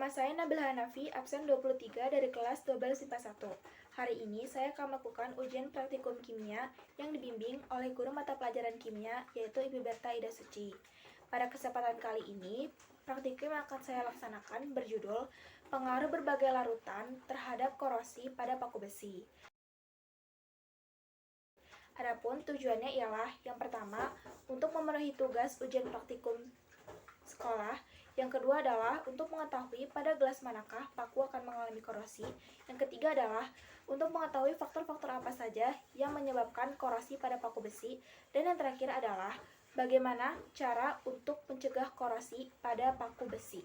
Nama saya Nabil Hanafi, absen 23 dari kelas 12 IPA 1. Hari ini saya akan melakukan ujian praktikum kimia yang dibimbing oleh guru mata pelajaran kimia, yaitu Ibu Berta Ida Suci. Pada kesempatan kali ini, praktikum yang akan saya laksanakan berjudul Pengaruh berbagai larutan terhadap korosi pada paku besi. Adapun tujuannya ialah yang pertama, untuk memenuhi tugas ujian praktikum sekolah. Yang kedua adalah untuk mengetahui pada gelas manakah paku akan mengalami korosi. Yang ketiga adalah untuk mengetahui faktor-faktor apa saja yang menyebabkan korosi pada paku besi. Dan yang terakhir adalah bagaimana cara untuk mencegah korosi pada paku besi.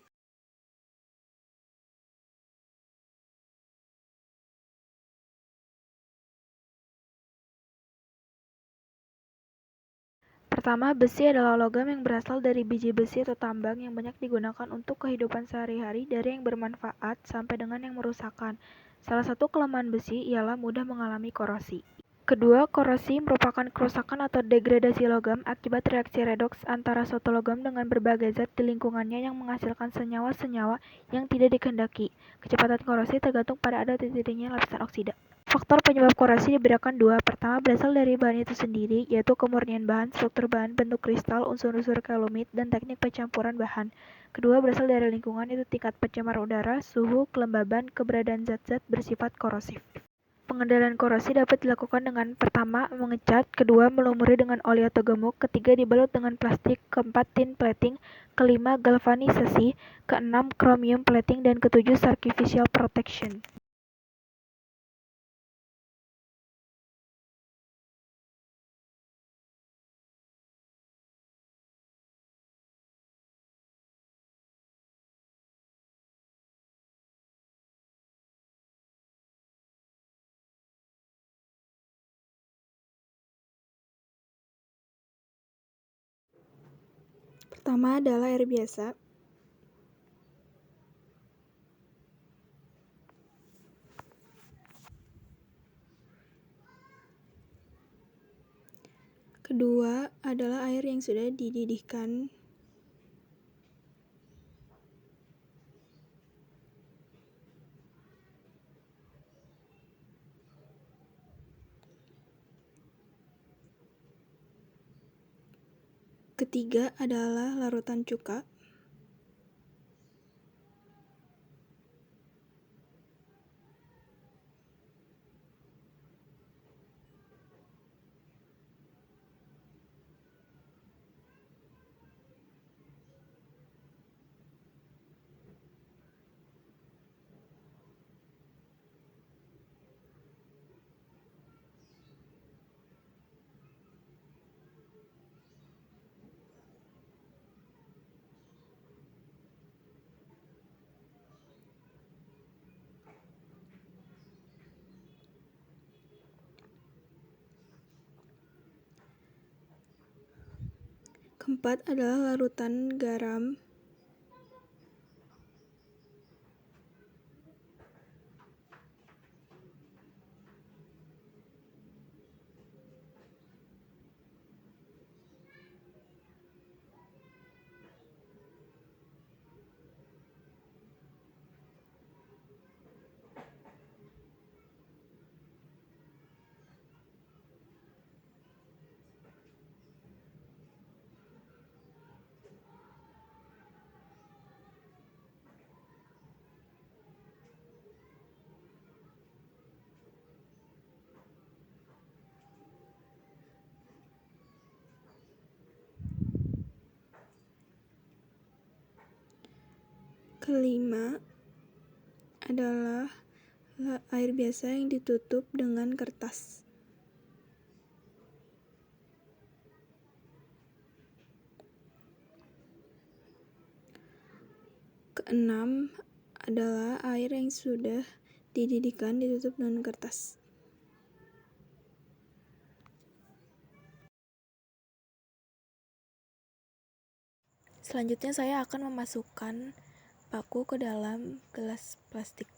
Pertama, besi adalah logam yang berasal dari biji besi atau tambang yang banyak digunakan untuk kehidupan sehari-hari, dari yang bermanfaat sampai dengan yang merusakkan. Salah satu kelemahan besi ialah mudah mengalami korosi. Kedua, korosi merupakan kerusakan atau degradasi logam akibat reaksi redoks antara suatu logam dengan berbagai zat di lingkungannya yang menghasilkan senyawa-senyawa yang tidak dikehendaki. Kecepatan korosi tergantung pada ada atau tidaknya lapisan oksida. Faktor penyebab korosi dibedakan dua. Pertama, berasal dari bahan itu sendiri, yaitu kemurnian bahan, struktur bahan, bentuk kristal, unsur-unsur kalumit, dan teknik pencampuran bahan. Kedua, berasal dari lingkungan, yaitu tingkat pencemaran udara, suhu, kelembaban, keberadaan zat-zat bersifat korosif. Pengendalian korosi dapat dilakukan dengan pertama, mengecat, kedua, melumuri dengan oli atau gemuk, ketiga, dibalut dengan plastik, keempat, tin plating, kelima, galvanisasi, keenam, chromium plating, dan ketujuh, sacrificial protection. Pertama adalah air biasa. Kedua adalah air yang sudah dididihkan. Ketiga adalah larutan cuka. Keempat adalah larutan garam. Kelima adalah air biasa yang ditutup dengan kertas. Keenam adalah air yang sudah dididihkan ditutup dengan kertas. Selanjutnya saya akan memasukkan paku ke dalam gelas plastik.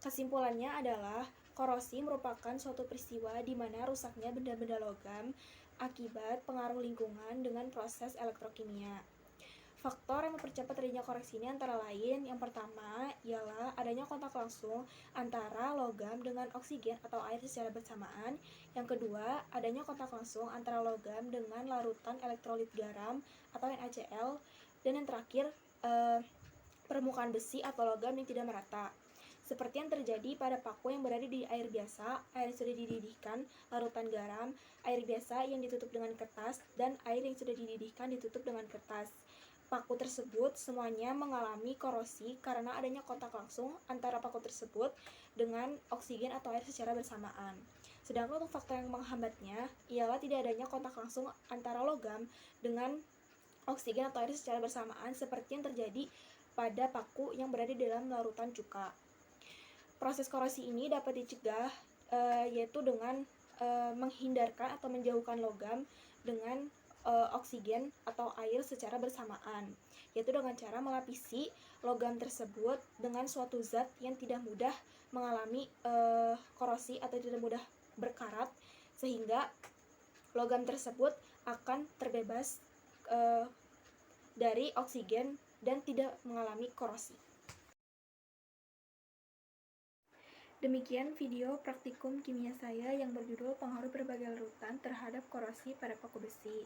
Kesimpulannya adalah korosi merupakan suatu peristiwa di mana rusaknya benda-benda logam akibat pengaruh lingkungan dengan proses elektrokimia. Faktor yang mempercepat terjadinya koreksi ini antara lain, yang pertama ialah adanya kontak langsung antara logam dengan oksigen atau air secara bersamaan. Yang kedua, adanya kontak langsung antara logam dengan larutan elektrolit garam atau NaCl. Dan yang terakhir, permukaan besi atau logam yang tidak merata. Seperti yang terjadi pada paku yang berada di air biasa, air yang sudah dididihkan, larutan garam, air biasa yang ditutup dengan kertas, dan air yang sudah dididihkan ditutup dengan kertas. Paku tersebut semuanya mengalami korosi karena adanya kontak langsung antara paku tersebut dengan oksigen atau air secara bersamaan. Sedangkan untuk faktor yang menghambatnya ialah tidak adanya kontak langsung antara logam dengan oksigen atau air secara bersamaan seperti yang terjadi pada paku yang berada di dalam larutan cuka. Proses korosi ini dapat dicegah yaitu dengan menghindarkan atau menjauhkan logam dengan oksigen atau air secara bersamaan, yaitu dengan cara melapisi logam tersebut dengan suatu zat yang tidak mudah mengalami korosi atau tidak mudah berkarat, sehingga logam tersebut akan terbebas dari oksigen dan tidak mengalami korosi. Demikian video praktikum kimia saya yang berjudul pengaruh berbagai larutan terhadap korosi pada paku besi.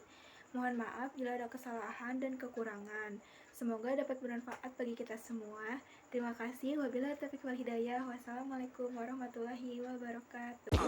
Mohon maaf bila ada kesalahan dan kekurangan. Semoga dapat bermanfaat bagi kita semua. Terima kasih. Wabillahi taufiq wal hidayah. Wassalamualaikum warahmatullahi wabarakatuh.